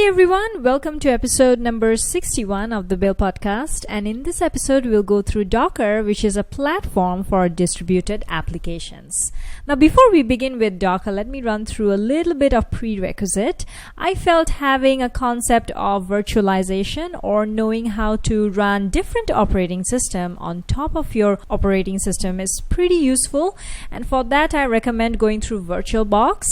Hey everyone, welcome to episode number 61 of the Bill Podcast, and in this episode we'll go through Docker, which is a platform for distributed applications. Now before we begin with Docker, let me run through a little bit of prerequisite. I felt having a concept of virtualization or knowing how to run different operating system on top of your operating system is pretty useful, and for that I recommend going through VirtualBox.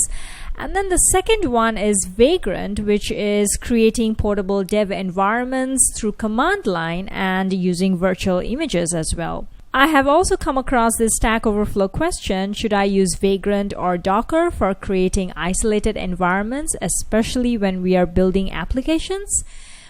And then the second one is Vagrant, which is creating portable dev environments through command line and using virtual images as well. I have also come across this Stack Overflow question: should I use Vagrant or Docker for creating isolated environments, especially when we are building applications?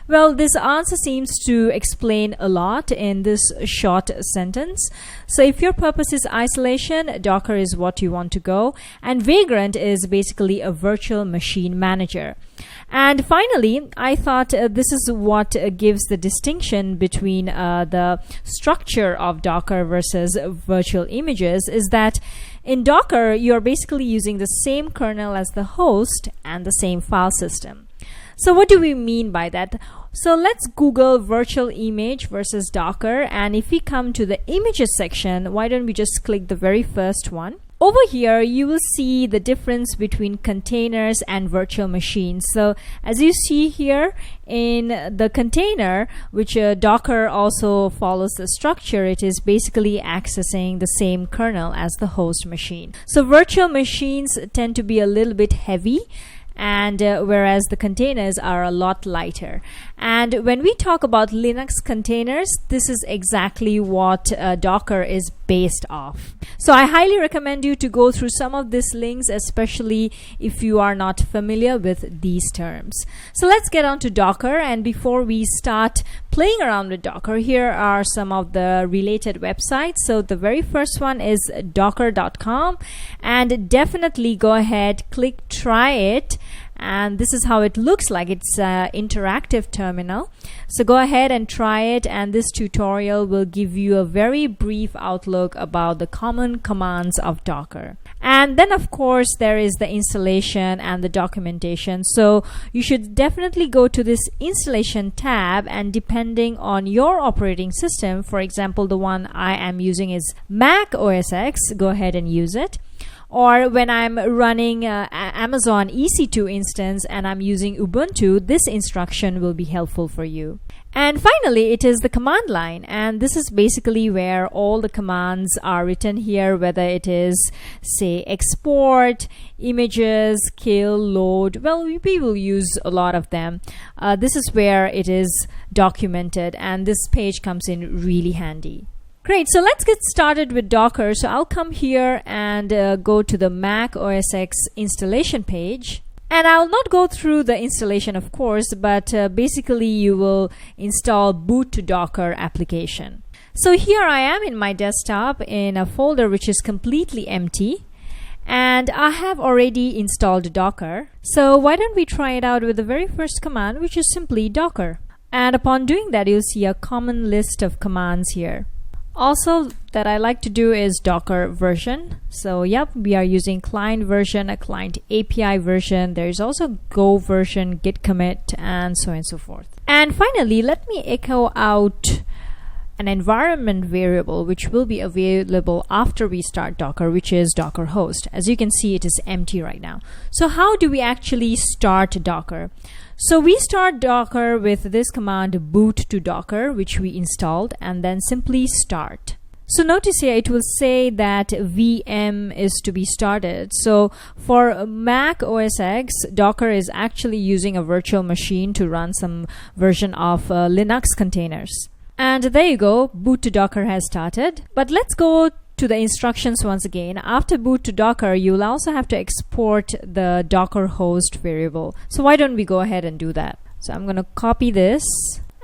Well, this answer seems to explain a lot in this short sentence. So if your purpose is isolation, Docker is what you want to go. And Vagrant is basically a virtual machine manager. And finally, I thought this is what gives the distinction between the structure of Docker versus virtual images, is that in Docker, you're basically using the same kernel as the host and the same file system. So what do we mean by that? So let's Google virtual image versus Docker, and if we come to the images section, why don't we just click the very first one? Over here, you will see the difference between containers and virtual machines. So as you see here in the container, which Docker also follows the structure, it is basically accessing the same kernel as the host machine. So virtual machines tend to be a little bit heavy, and whereas the containers are a lot lighter. And when we talk about Linux containers, this is exactly what Docker is based off. So I highly recommend you to go through some of these links, especially if you are not familiar with these terms. So let's get on to Docker, and before we start playing around with Docker, here are some of the related websites. So the very first one is docker.com, and definitely go ahead, click try it, and this is how it looks like. It's an interactive terminal. So go ahead and try it, and this tutorial will give you a very brief outlook about the common commands of Docker. And then of course there is the installation and the documentation. So you should definitely go to this installation tab, and depending on your operating system, for example the one I am using is Mac OS X, go ahead and use it. Or when I'm running Amazon EC2 instance and I'm using Ubuntu, this instruction will be helpful for you. And finally, it is the command line, and this is basically where all the commands are written here, whether it is, say, export, images, kill, load. Well, we will use a lot of them. This is where it is documented, and this page comes in really handy. Great, so let's get started with Docker. So I'll come here and go to the Mac OS X installation page. And I'll not go through the installation, of course, but basically you will install boot to Docker application. So here I am in my desktop in a folder which is completely empty. And I have already installed Docker. So why don't we try it out with the very first command, which is simply Docker. And upon doing that, you'll see a common list of commands here. Also that I like to do is Docker version. So yep, we are using client version, a client API version. There is also Go version, git commit, and so on and so forth. And finally, let me echo out an environment variable which will be available after we start Docker, which is Docker host. As you can see, it is empty right now. So how do we actually start Docker? So we start Docker with this command boot to Docker, which we installed, and then simply start. So notice here it will say that VM is to be started. So for Mac OS X, Docker is actually using a virtual machine to run some version of Linux containers. And there you go, boot to Docker has started. But let's go to the instructions once again. After boot to Docker, you'll also have to export the Docker host variable. So why don't we go ahead and do that? So I'm going to copy this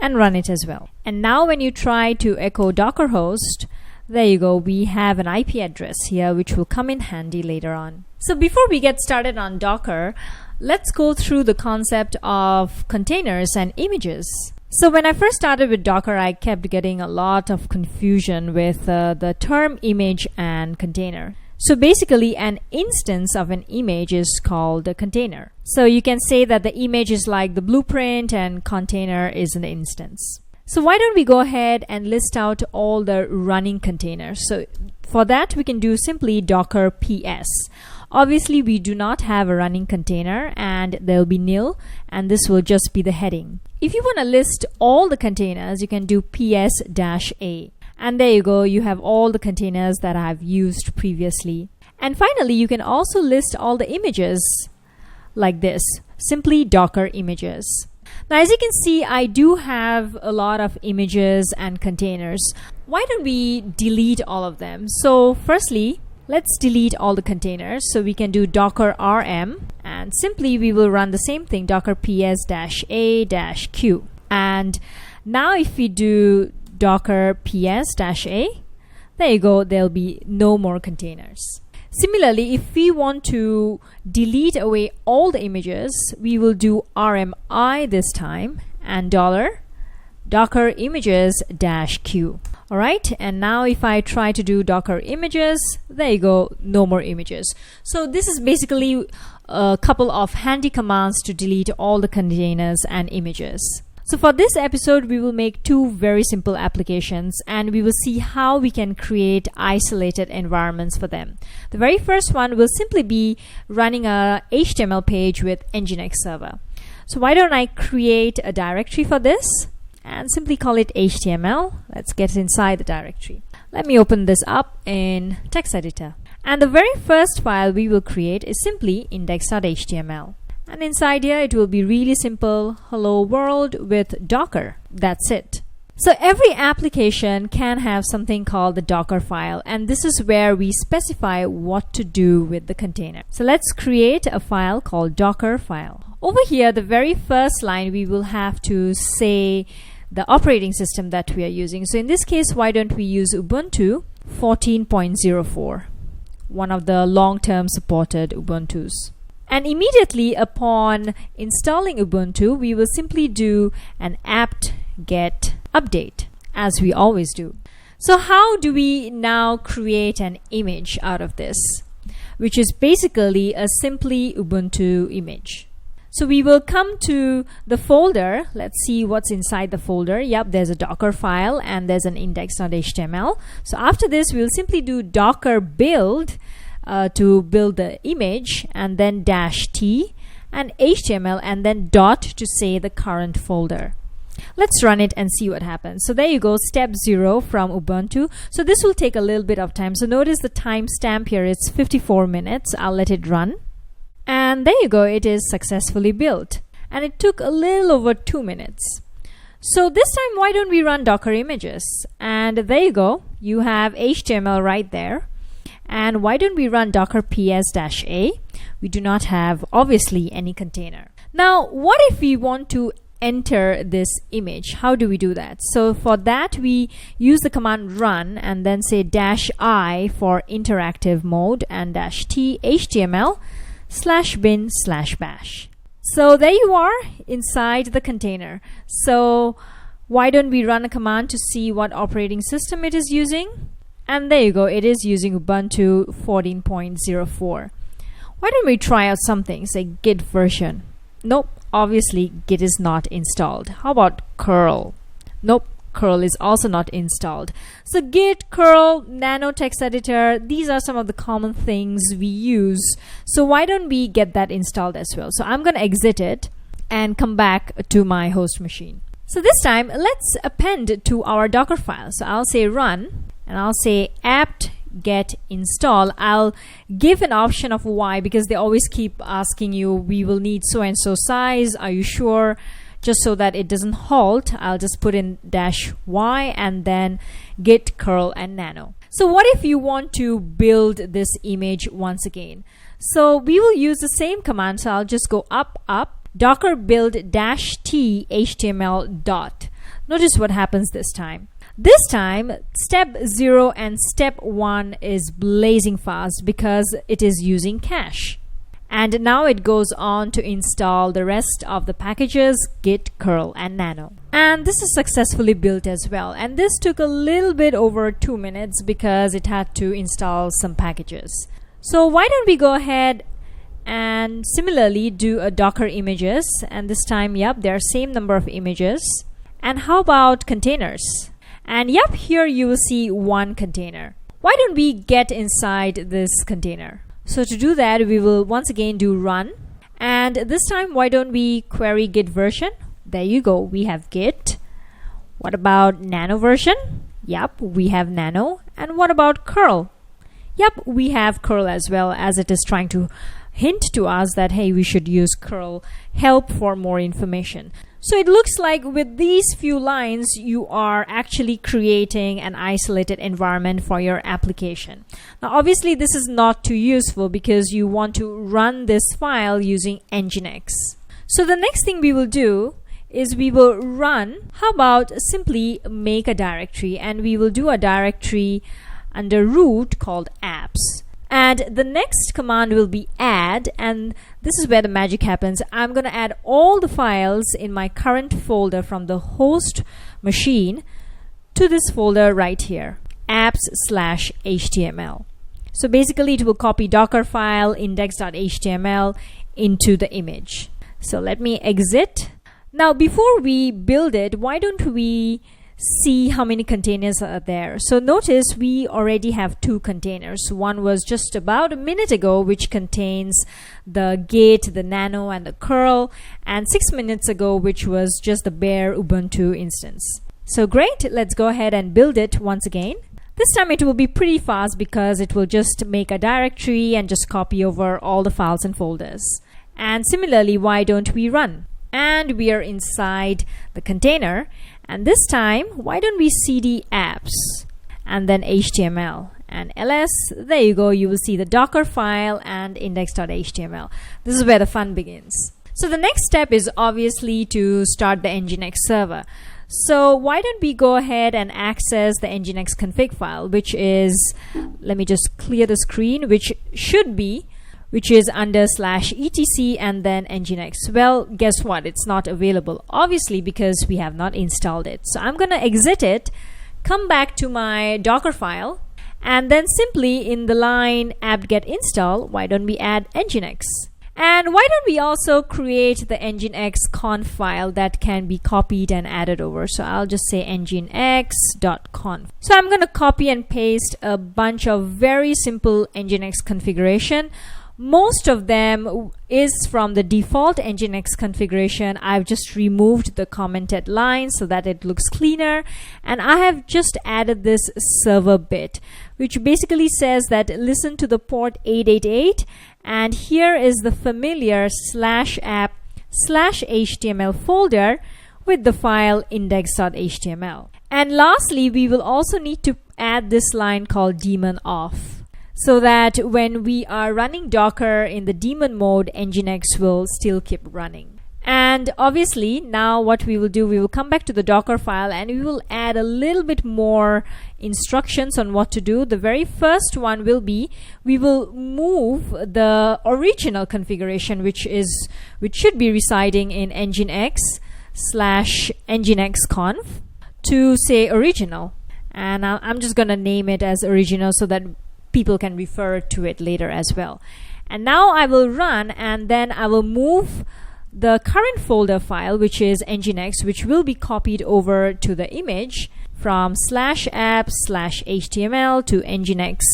and run it as well. And now when you try to echo Docker host, there you go, we have an IP address here which will come in handy later on. So before we get started on Docker, let's go through the concept of containers and images. So when I first started with Docker, I kept getting a lot of confusion with the term image and container. So basically, an instance of an image is called a container. So you can say that the image is like the blueprint and container is an instance. So why don't we go ahead and list out all the running containers? So for that, we can do simply docker ps. Obviously, we do not have a running container and they'll be nil, and this will just be the heading. If you want to list all the containers, you can do ps-a. And there you go, you have all the containers that I've used previously. And finally, you can also list all the images like this, simply docker images. Now, as you can see, I do have a lot of images and containers. Why don't we delete all of them? So firstly, let's delete all the containers. So we can do docker rm, and simply we will run the same thing, docker ps-a-q. And now if we do docker ps-a, there you go, there'll be no more containers. Similarly, if we want to delete away all the images, we will do rmi this time and docker images-q. All right, and now if I try to do docker images, there you go, no more images. So this is basically a couple of handy commands to delete all the containers and images. So for this episode, we will make two very simple applications, and we will see how we can create isolated environments for them. The very first one will simply be running a HTML page with Nginx server. So why don't I create a directory for this and simply call it HTML. Let's get inside the directory. Let me open this up in text editor. And the very first file we will create is simply index.html. And inside here, it will be really simple, hello world with Docker. That's it. So every application can have something called the Docker file, and this is where we specify what to do with the container. So let's create a file called Docker file. Over here, the very first line, we will have to say the operating system that we are using. So in this case, why don't we use Ubuntu 14.04, one of the long-term supported Ubuntus. And immediately upon installing Ubuntu, we will simply do an apt get update, as we always do. So how do we now create an image out of this, which is basically a simply Ubuntu image? So we will come to the folder. Let's see what's inside the folder. Yep, there's a Docker file and there's an index.html. So after this, we'll simply do docker build to build the image, and then -t and HTML, and then dot to say the current folder. Let's run it and see what happens. So there you go, step 0 from Ubuntu. So this will take a little bit of time. So notice the timestamp here, it's 54 minutes. I'll let it run. And there you go, it is successfully built. And it took a little over 2 minutes. So this time, why don't we run Docker images? And there you go, you have HTML right there. And why don't we run docker ps-a? We do not have, obviously, any container. Now, what if we want to enter this image? How do we do that? So for that, we use the command run and then say -i for interactive mode and -t html/bin/bash. So there you are inside the container. So why don't we run a command to see what operating system it is using? And there you go, it is using Ubuntu 14.04. Why don't we try out something, say git version? Nope, obviously git is not installed. How about curl? Nope, curl is also not installed. So git, curl, nano text editor, these are some of the common things we use. So why don't we get that installed as well? So I'm going to exit it and come back to my host machine. So this time, let's append to our Docker file. So I'll say run. And I'll say apt get install. I'll give an option of Y because they always keep asking you, we will need so and so size. Are you sure? Just so that it doesn't halt, I'll just put in -y and then git curl and nano. So what if you want to build this image once again? So we will use the same command. So I'll just go up, docker build -t html dot. Notice what happens this time. This time, step 0 and step 1 is blazing fast because it is using cache. And now it goes on to install the rest of the packages, git, curl, and nano. And this is successfully built as well. And this took a little bit over 2 minutes because it had to install some packages. So why don't we go ahead and similarly do a Docker images, and this time, yep, there are same number of images. And how about containers? And yep, here you will see one container. Why don't we get inside this container? So to do that, we will once again do run. And this time, why don't we query git version? There you go, we have git. What about nano version? Yep, we have nano. And what about curl? Yep, we have curl as well, as it is trying to hint to us that, hey, we should use curl help for more information. So it looks like with these few lines, you are actually creating an isolated environment for your application. Now, obviously, this is not too useful because you want to run this file using Nginx. So the next thing we will do is we will run, how about simply make a directory, and we will do a directory under root called apps. And the next command will be add, and this is where the magic happens. I'm going to add all the files in my current folder from the host machine to this folder right here, apps/html. So basically it will copy Docker file index.html into the image. So let me exit. Now before we build it, why don't we see how many containers are there? So notice we already have 2 containers. One was just about a minute ago, which contains the git, the nano, and the curl, and 6 minutes ago, which was just the bare Ubuntu instance. So great, let's go ahead and build it once again. This time it will be pretty fast because it will just make a directory and just copy over all the files and folders. And similarly, why don't we run? And we are inside the container. And this time, why don't we cd apps and then HTML and ls. There you go, you will see the Docker file and index.html. This is where the fun begins. So the next step is obviously to start the Nginx server. So why don't we go ahead and access the Nginx config file, which is, let me just clear the screen, which is under /etc and then Nginx. Well, guess what? It's not available, obviously, because we have not installed it. So I'm going to exit it, come back to my Docker file, and then simply in the line apt-get install, why don't we add Nginx? And why don't we also create the Nginx conf file that can be copied and added over? So I'll just say nginx.conf. So I'm going to copy and paste a bunch of very simple Nginx configuration. Most of them is from the default Nginx configuration. I've just removed the commented line so that it looks cleaner, and I have just added this server bit, which basically says that listen to the port 888, and here is the familiar /app/html folder with the file index.html. And lastly, we will also need to add this line called daemon off, so that when we are running Docker in the daemon mode, Nginx will still keep running. And obviously, now what we will do, we will come back to the Docker file and we will add a little bit more instructions on what to do. The very first one will be, we will move the original configuration, which should be residing in Nginx/Nginx conf, to say original. And I'm just going to name it as original so that people can refer to it later as well. And now I will run, and then I will move the current folder file, which is Nginx, which will be copied over to the image from /app/html to nginx.conf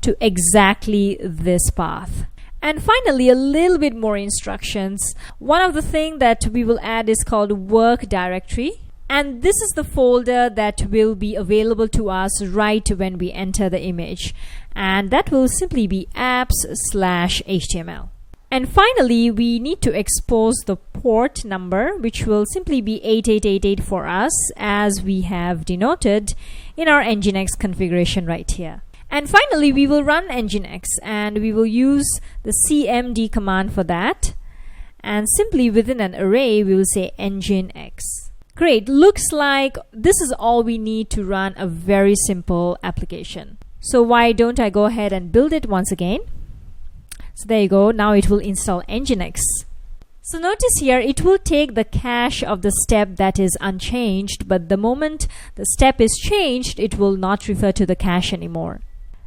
to exactly this path. And finally, a little bit more instructions. One of the things that we will add is called work directory. And this is the folder that will be available to us right when we enter the image. And that will simply be apps/html. And finally, we need to expose the port number, which will simply be 8888 for us, as we have denoted in our Nginx configuration right here. And finally, we will run Nginx, and we will use the cmd command for that. And simply within an array, we will say Nginx. Great, looks like this is all we need to run a very simple application. So why don't I go ahead and build it once again? So there you go. Now it will install Nginx. So notice here, it will take the cache of the step that is unchanged, but the moment the step is changed, it will not refer to the cache anymore.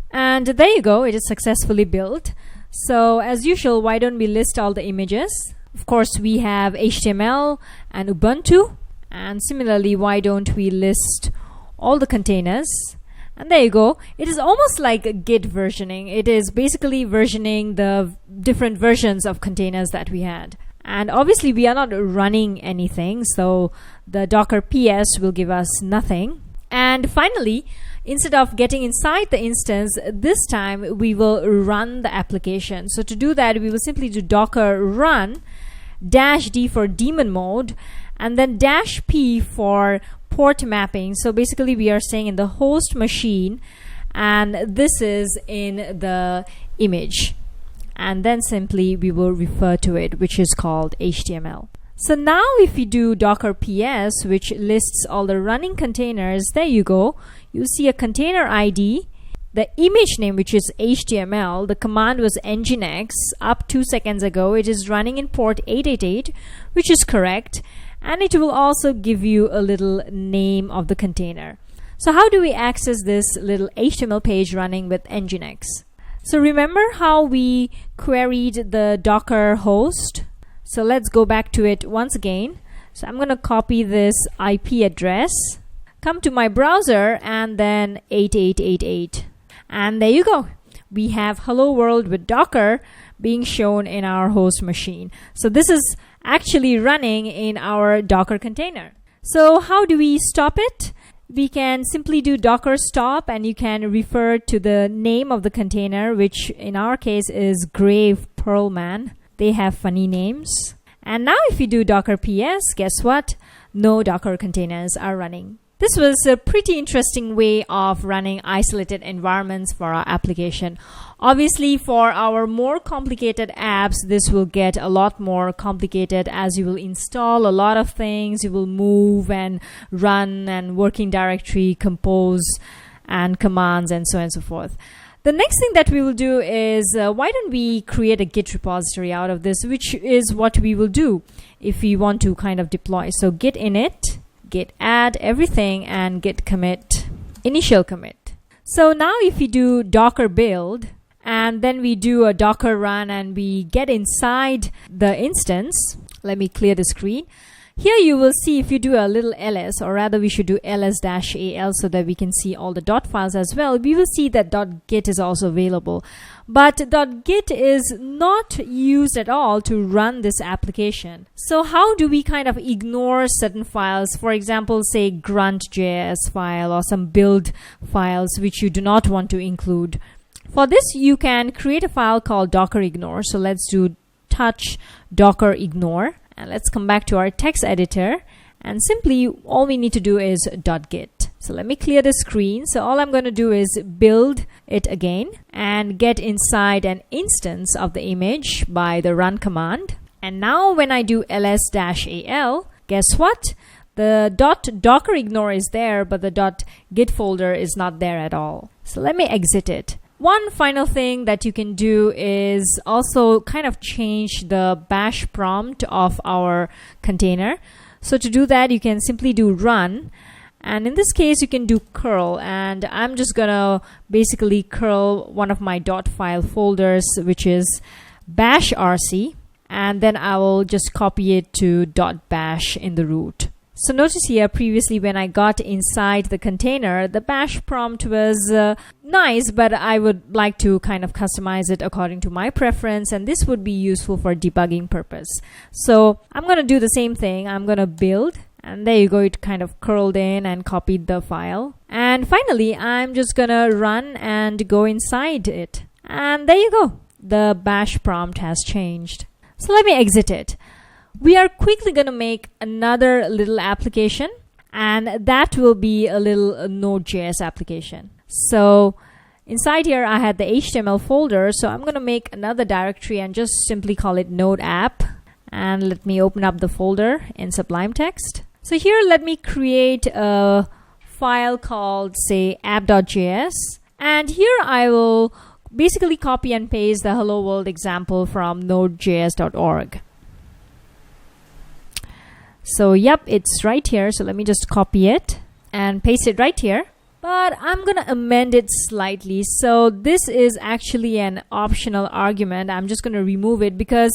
And there you go, it is successfully built. So as usual, why don't we list all the images? Of course, we have HTML and Ubuntu. And similarly, why don't we list all the containers? And there you go. It is almost like Git versioning. It is basically versioning the different versions of containers that we had. And obviously we are not running anything, so the Docker PS will give us nothing. And finally, instead of getting inside the instance, this time we will run the application. So to do that, we will simply do Docker run -d for daemon mode and then -p for port mapping. So basically we are saying in the host machine, and this is in the image. And then simply we will refer to it, which is called HTML. So now if you do Docker PS, which lists all the running containers, there you go. You'll see a container ID, the image name, which is HTML. The command was Nginx up 2 seconds ago. It is running in port 888, which is correct. And it will also give you a little name of the container. So how do we access this little HTML page running with Nginx? So remember how we queried the Docker host? So let's go back to it once again. So I'm going to copy this IP address, come to my browser, and then 8888. And there you go. We have Hello World with Docker being shown in our host machine. So this is actually running in our Docker container. So how do we stop it? We can simply do Docker stop, and you can refer to the name of the container, which in our case is Grave Pearlman. They have funny names. And now if you do Docker PS, guess what? No Docker containers are running. This was a pretty interesting way of running isolated environments for our application. Obviously, for our more complicated apps, this will get a lot more complicated as you will install a lot of things. You will move and run and working directory, compose, and commands, and so on and so forth. The next thing that we will do is why don't we create a Git repository out of this, which is what we will do if we want to kind of deploy. So git init, git add everything, and git commit, initial commit. So now if we do Docker build, and then we do a Docker run and we get inside the instance, let me clear the screen. Here you will see if you do a little ls, or rather we should do ls-al so that we can see all the dot files as well. We will see that .git is also available. But .git is not used at all to run this application. So how do we kind of ignore certain files? For example, say grunt.js file or some build files which you do not want to include. For this, you can create a file called docker ignore. So let's do touch docker ignore. And let's come back to our text editor, and simply all we need to do is .git. So let me clear the screen. So all I'm going to do is build it again and get inside an instance of the image by the run command. And now when I do ls-al, guess what? The .docker ignore is there, but the .git folder is not there at all. So let me exit it. One final thing that you can do is also kind of change the bash prompt of our container. So to do that, you can simply do run. And in this case, you can do curl. And I'm just going to basically curl one of my .file folders, which is bash rc. And then I will just copy it to .bash in the root. So notice here, previously when I got inside the container, the bash prompt was nice, but I would like to kind of customize it according to my preference, and this would be useful for debugging purpose. So I'm going to do the same thing. I'm going to build, and there you go, it kind of curled in and copied the file. And finally, I'm just going to run and go inside it. And there you go. The bash prompt has changed. So let me exit it. We are quickly going to make another little application, and that will be a little Node.js application. So inside here, I had the HTML folder, so I'm going to make another directory and just simply call it Node app. And let me open up the folder in Sublime Text. So here, let me create a file called, say, app.js. And here I will basically copy and paste the hello world example from nodejs.org. So yep, it's right here. So let me just copy it and paste it right here. But I'm going to amend it slightly. So this is actually an optional argument. I'm just going to remove it because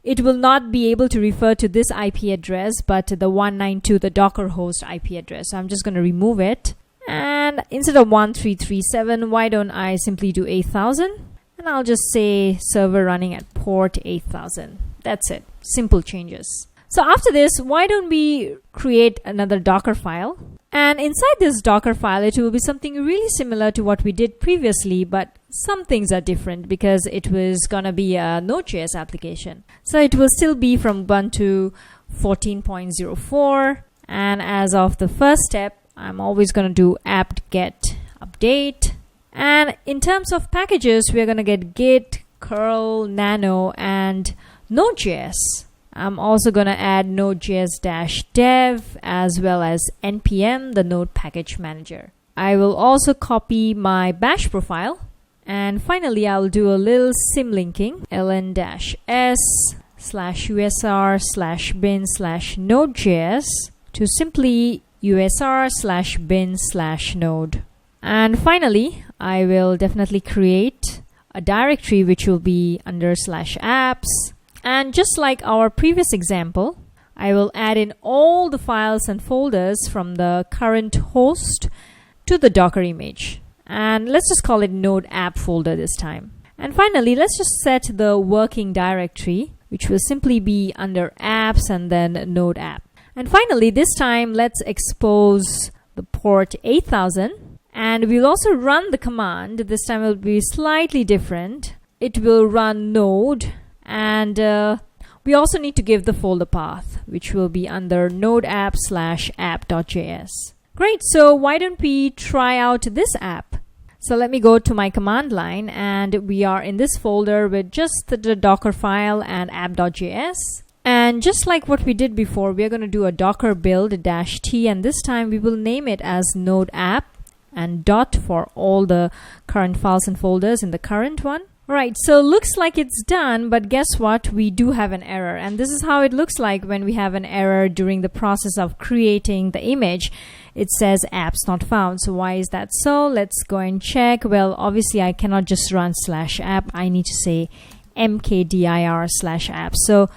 it will not be able to refer to this IP address, but the 192, the Docker host IP address. So I'm just going to remove it. And instead of 1337, why don't I simply do 8000? And I'll just say server running at port 8000. That's it. Simple changes. So after this, why don't we create another Docker file? And inside this Docker file, it will be something really similar to what we did previously, but some things are different because it was going to be a Node.js application. So it will still be from Ubuntu 14.04. And as of the first step, I'm always going to do apt-get update. And in terms of packages, we're going to get git, curl, nano, and Node.js. I'm also going to add nodejs-dev as well as npm, the node package manager. I will also copy my bash profile. And finally, I'll do a little symlinking, ln-s/usr/bin/nodejs to simply usr/bin/node. And finally, I will definitely create a directory which will be under /apps. And just like our previous example, I will add in all the files and folders from the current host to the Docker image. And let's just call it node app folder this time. And finally, let's just set the working directory, which will simply be under apps and then node app. And finally, this time, let's expose the port 8000. And we'll also run the command. This time it will be slightly different. It will run node. And we also need to give the folder path, which will be under nodeapp/app.js. Great, so why don't we try out this app? So let me go to my command line, and we are in this folder with just the Docker file and app.js. And just like what we did before, we're going to do a docker build -t, and this time we will name it as node app and dot for all the current files and folders in the current one. Right, so looks like it's done, but guess what? We do have an error. And this is how it looks like when we have an error during the process of creating the image. It says apps not found. So why is that so? Let's go and check. Well, obviously I cannot just run /app. I need to say mkdir/app. So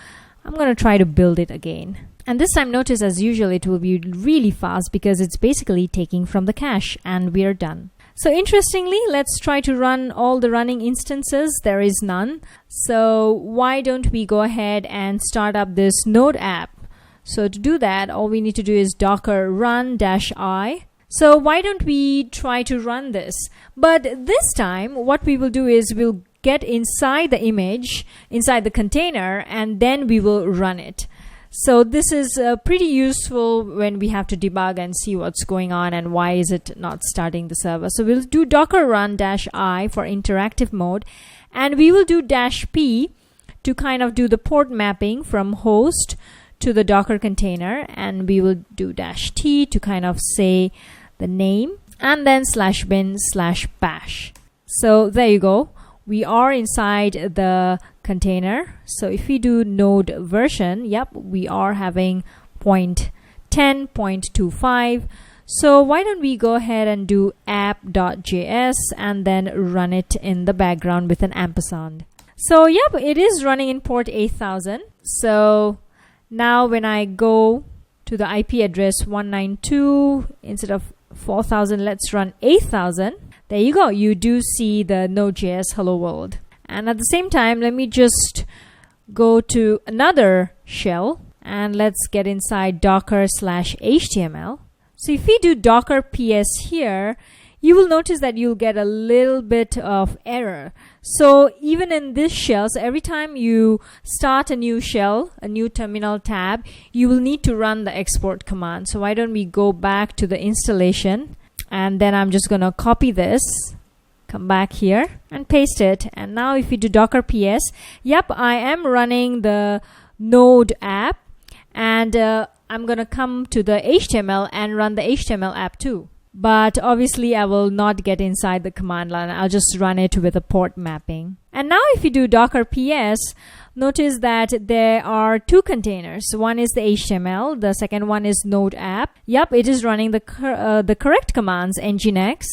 I'm going to try to build it again. And this time, notice as usual, it will be really fast because it's basically taking from the cache, and we're done. So interestingly, let's try to run all the running instances. There is none. So why don't we go ahead and start up this node app? So to do that, all we need to do is docker run-i. So why don't we try to run this? But this time, what we will do is we'll get inside the image, inside the container, and then we will run it. So this is pretty useful when we have to debug and see what's going on and why is it not starting the server. So we'll do docker run-i for interactive mode, and we will do -p to kind of do the port mapping from host to the Docker container, and we will do -t to kind of say the name, and then /bin/bash. So there you go. We are inside the container. So if we do node version, yep, we are having 0.10.25. So why don't we go ahead and do app.js and then run it in the background with an ampersand. So yep, it is running in port 8000. So now when I go to the IP address 192 instead of 4000, let's run 8000. There you go. You do see the Node.js hello world. And at the same time, let me just go to another shell and let's get inside docker/html. So if we do docker ps here, you will notice that you'll get a little bit of error. So even in this shell, so every time you start a new shell, a new terminal tab, you will need to run the export command. So why don't we go back to the installation, and then I'm just going to copy this, come back here and paste it. And now if we do docker ps, yep, I am running the node app, and I'm going to come to the HTML and run the HTML app too. but obviously I will not get inside the command line. I'll just run it with a port mapping. And now if you do docker ps, notice that there are two containers. One is the HTML, the second one is node app. Yep, it is running the correct commands, Nginx,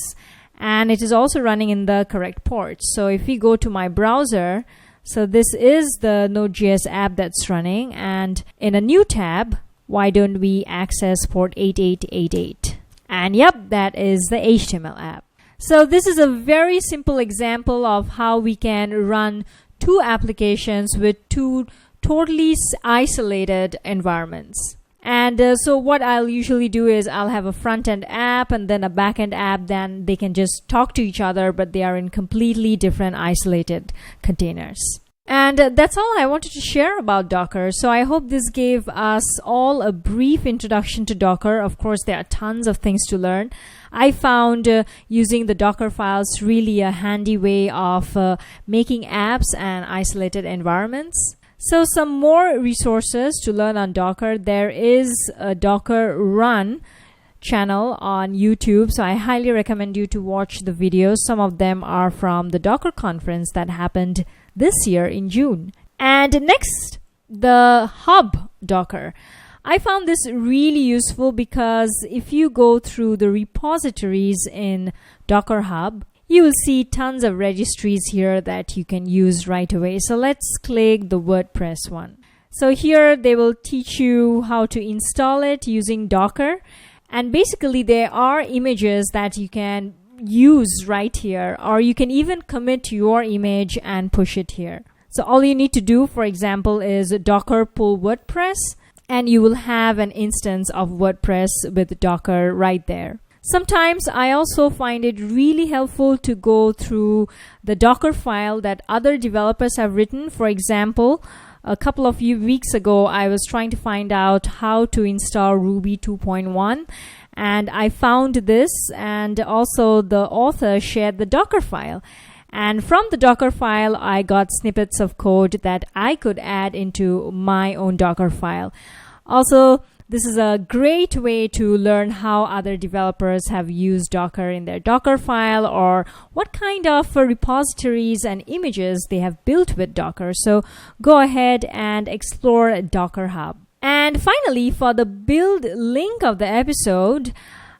and it is also running in the correct port. So if we go to my browser, so this is the Node.js app that's running, and in a new tab, why don't we access port 8888? And yep, that is the HTML app. So this is a very simple example of how we can run two applications with two totally isolated environments. And so what I'll usually do is I'll have a front-end app and then a back-end app. Then they can just talk to each other, but they are in completely different isolated containers. And that's all I wanted to share about Docker. So I hope this gave us all a brief introduction to Docker. Of course, there are tons of things to learn. I found using the Docker files really a handy way of making apps and isolated environments. So some more resources to learn on Docker. There is a Docker Run channel on YouTube, so I highly recommend you to watch the videos. Some of them are from the Docker conference that happened this year in June. And next, the Hub Docker. I found this really useful because if you go through the repositories in Docker Hub, you will see tons of registries here that you can use right away. So let's click the WordPress one. So here they will teach you how to install it using Docker. And basically there are images that you can use right here, or you can even commit your image and push it here. So all you need to do, for example, is docker pull WordPress, and you will have an instance of WordPress with Docker right there. Sometimes I also find it really helpful to go through the Docker file that other developers have written. For example, a couple of weeks ago, I was trying to find out how to install Ruby 2.1, and I found this, and also the author shared the Docker file. And from the Docker file, I got snippets of code that I could add into my own Docker file. Also, this is a great way to learn how other developers have used Docker in their Docker file, or what kind of repositories and images they have built with Docker. So go ahead and explore Docker Hub. And finally, for the build link of the episode,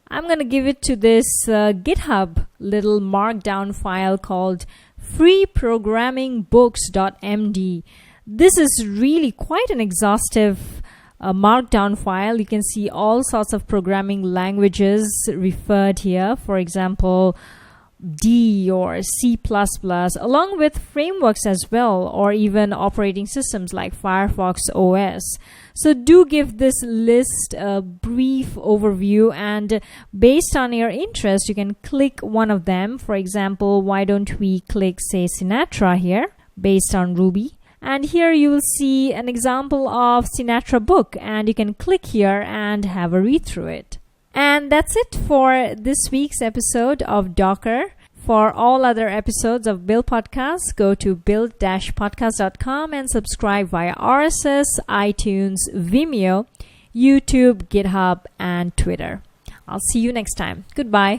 I'm going to give it to this GitHub little markdown file called freeprogrammingbooks.md. This is really quite an exhaustive markdown file. You can see all sorts of programming languages referred here. For example, D or C++, along with frameworks as well, or even operating systems like Firefox OS. So do give this list a brief overview, and based on your interest, you can click one of them. For example, why don't we click, say, Sinatra here, based on Ruby. And here you will see an example of Sinatra book, and you can click here and have a read through it. And that's it for this week's episode of Docker. For all other episodes of Build Podcasts, go to build-podcast.com and subscribe via RSS, iTunes, Vimeo, YouTube, GitHub, and Twitter. I'll see you next time. Goodbye.